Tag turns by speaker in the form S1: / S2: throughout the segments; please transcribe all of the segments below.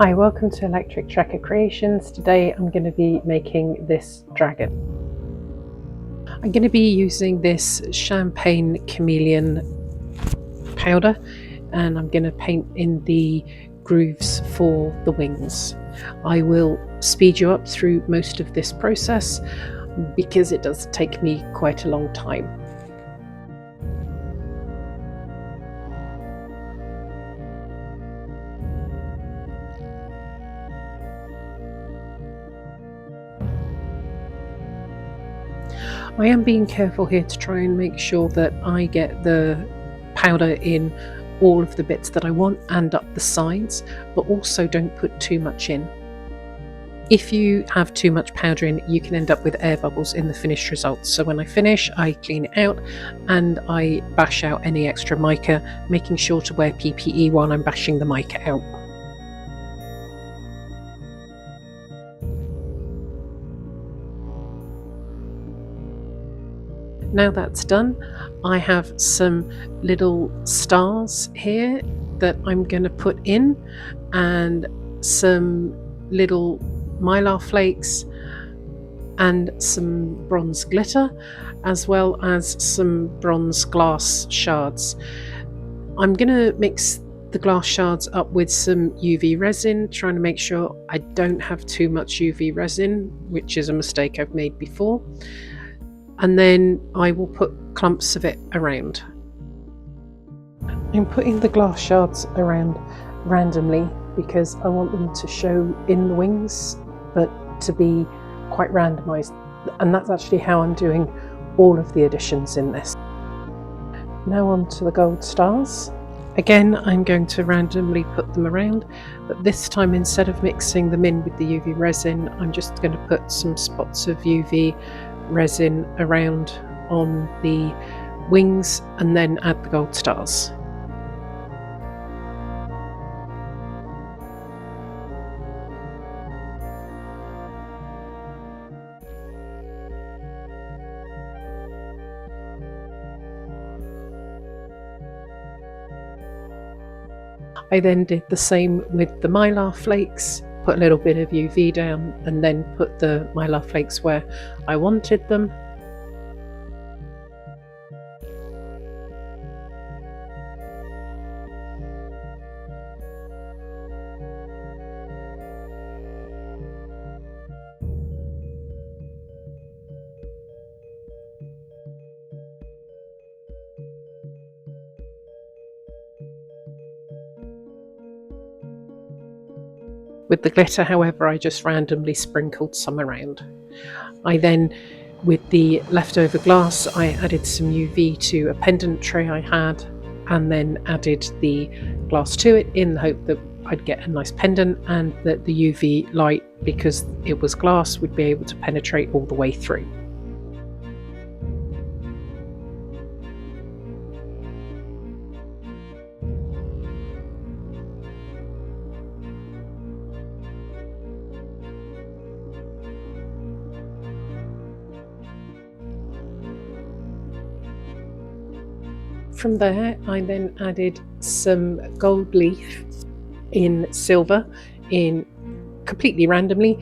S1: Hi, welcome to Electric Tracker Creations. Today I'm going to be making this dragon. I'm going to be using this Champagne Chameleon powder, and I'm going to paint in the grooves for the wings. I will speed you up through most of this process because it does take me quite a long time. I am being careful here to try and make sure that I get the powder in all of the bits that I want and up the sides, but also don't put too much in. If you have too much powder in, you can end up with air bubbles in the finished results. So when I finish, I clean it out and I bash out any extra mica, making sure to wear PPE while I'm bashing the mica out. Now that's done, I have some little stars here that I'm going to put in, and some little mylar flakes and some bronze glitter, as well as some bronze glass shards. I'm going to mix the glass shards up with some UV resin, trying to make sure I don't have too much UV resin, which is a mistake I've made before. And then I will put clumps of it around. I'm putting the glass shards around randomly because I want them to show in the wings, but to be quite randomized. And that's actually how I'm doing all of the additions in this. Now on to the gold stars. Again, I'm going to randomly put them around, but this time instead of mixing them in with the UV resin, I'm just going to put some spots of UV resin around on the wings and then add the gold stars. I then did the same with the mylar flakes, put a little bit of UV down and then put the mylar flakes where I wanted them. With the glitter, however, I just randomly sprinkled some around. I then, with the leftover glass, I added some UV to a pendant tray I had, and then added the glass to it in the hope that I'd get a nice pendant and that the UV light, because it was glass, would be able to penetrate all the way through. From there, I then added some gold leaf in silver, in completely randomly,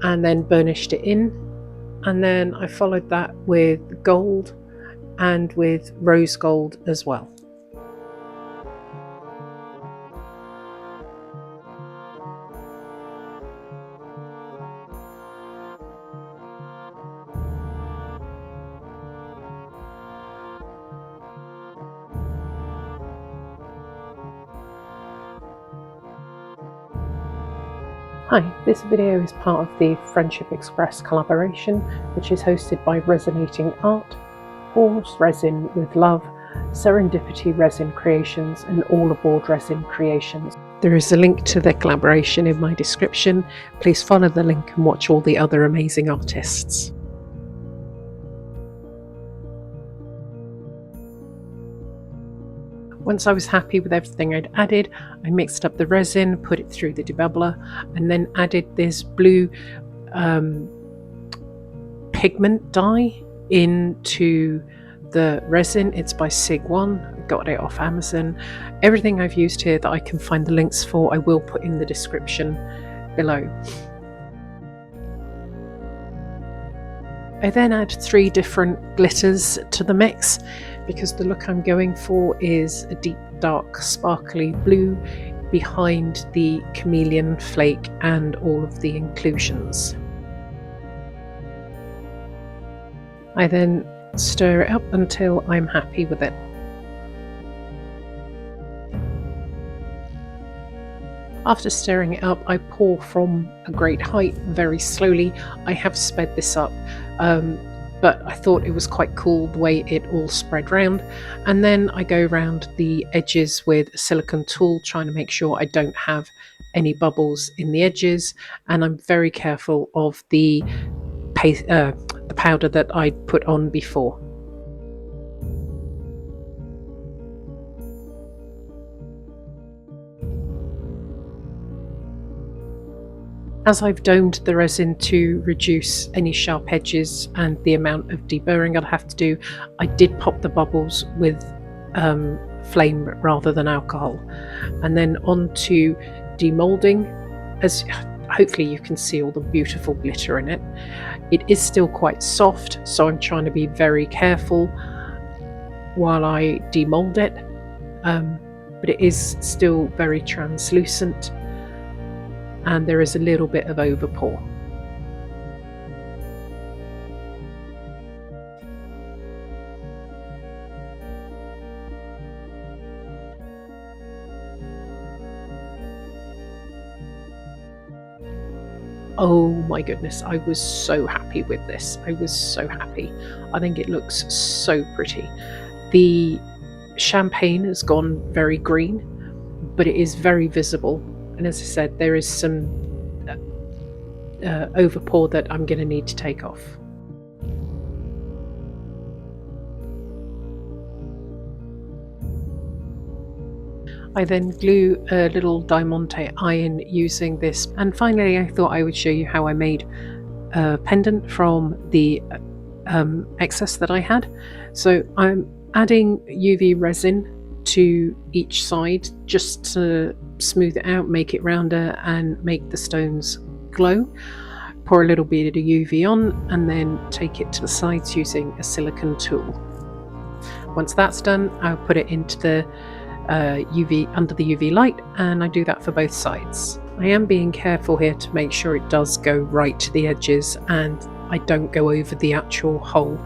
S1: and then burnished it in. And then I followed that with gold and with rose gold as well. Hi, this video is part of the Friendship Express collaboration, which is hosted by Resonating Art, Horse Resin with Love, Serendipity Resin Creations, and All Aboard Resin Creations. There is a link to the collaboration in my description. Please follow the link and watch all the other amazing artists. Once I was happy with everything I'd added, I mixed up the resin, put it through the debubbler, and then added this blue pigment dye into the resin. It's by Sig1. I got it off Amazon. Everything I've used here that I can find the links for, I will put in the description below. I then add 3 different glitters to the mix because the look I'm going for is a deep dark sparkly blue behind the chameleon flake and all of the inclusions. I then stir it up until I'm happy with it. After stirring it up, I pour from a great height very slowly. I have sped this up, but I thought it was quite cool the way it all spread round. And then I go around the edges with a silicone tool, trying to make sure I don't have any bubbles in the edges. And I'm very careful of the powder that I put on before. As I've domed the resin to reduce any sharp edges and the amount of deburring I'd have to do, I did pop the bubbles with flame rather than alcohol. And then on to demoulding. As hopefully you can see all the beautiful glitter in it. It is still quite soft, so I'm trying to be very careful while I demould it, but it is still very translucent and there is a little bit of overpour. Oh my goodness, I was so happy with this. I was so happy. I think it looks so pretty. The champagne has gone very green, but it is very visible. And as I said, there is some overpour that I'm going to need to take off. I then glue a little diamante iron using this, and finally I thought I would show you how I made a pendant from the excess that I had. So I'm adding UV resin to each side just to smooth it out, make it rounder and make the stones glow. Pour a little bit of UV on and then take it to the sides using a silicone tool. Once that's done, I'll put it into the under the UV light, and I do that for both sides. I am being careful here to make sure it does go right to the edges and I don't go over the actual hole.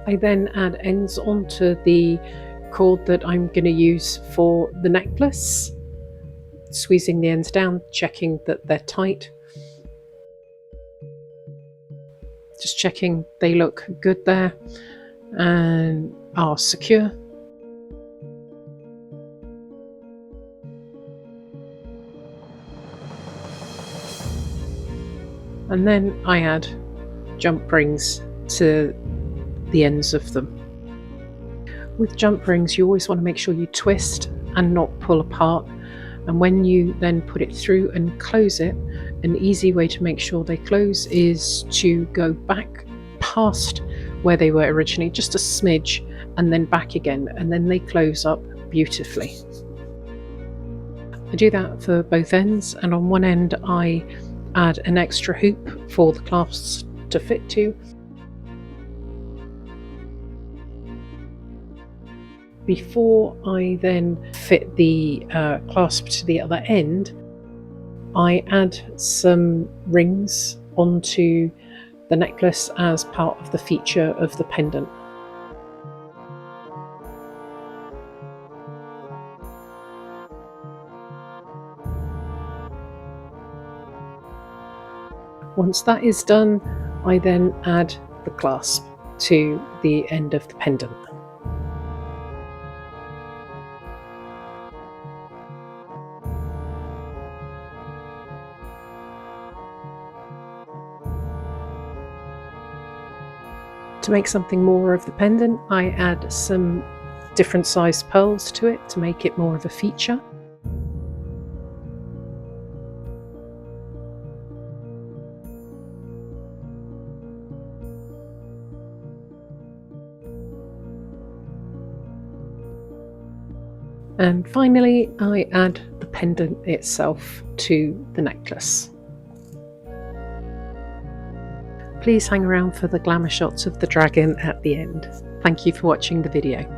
S1: I then add ends onto the cord that I'm going to use for the necklace, squeezing the ends down, checking that they're tight. Just checking they look good there and are secure. And then I add jump rings to the ends of them. With jump rings, you always want to make sure you twist and not pull apart. And when you then put it through and close it, an easy way to make sure they close is to go back past where they were originally, just a smidge, and then back again, and then they close up beautifully. I do that for both ends, and on one end I add an extra hoop for the clasps to fit to. Before I then fit the clasp to the other end, I add some rings onto the necklace as part of the feature of the pendant. Once that is done, I then add the clasp to the end of the pendant. To make something more of the pendant, I add some different sized pearls to it to make it more of a feature. And finally, I add the pendant itself to the necklace. Please hang around for the glamour shots of the dragon at the end. Thank you for watching the video.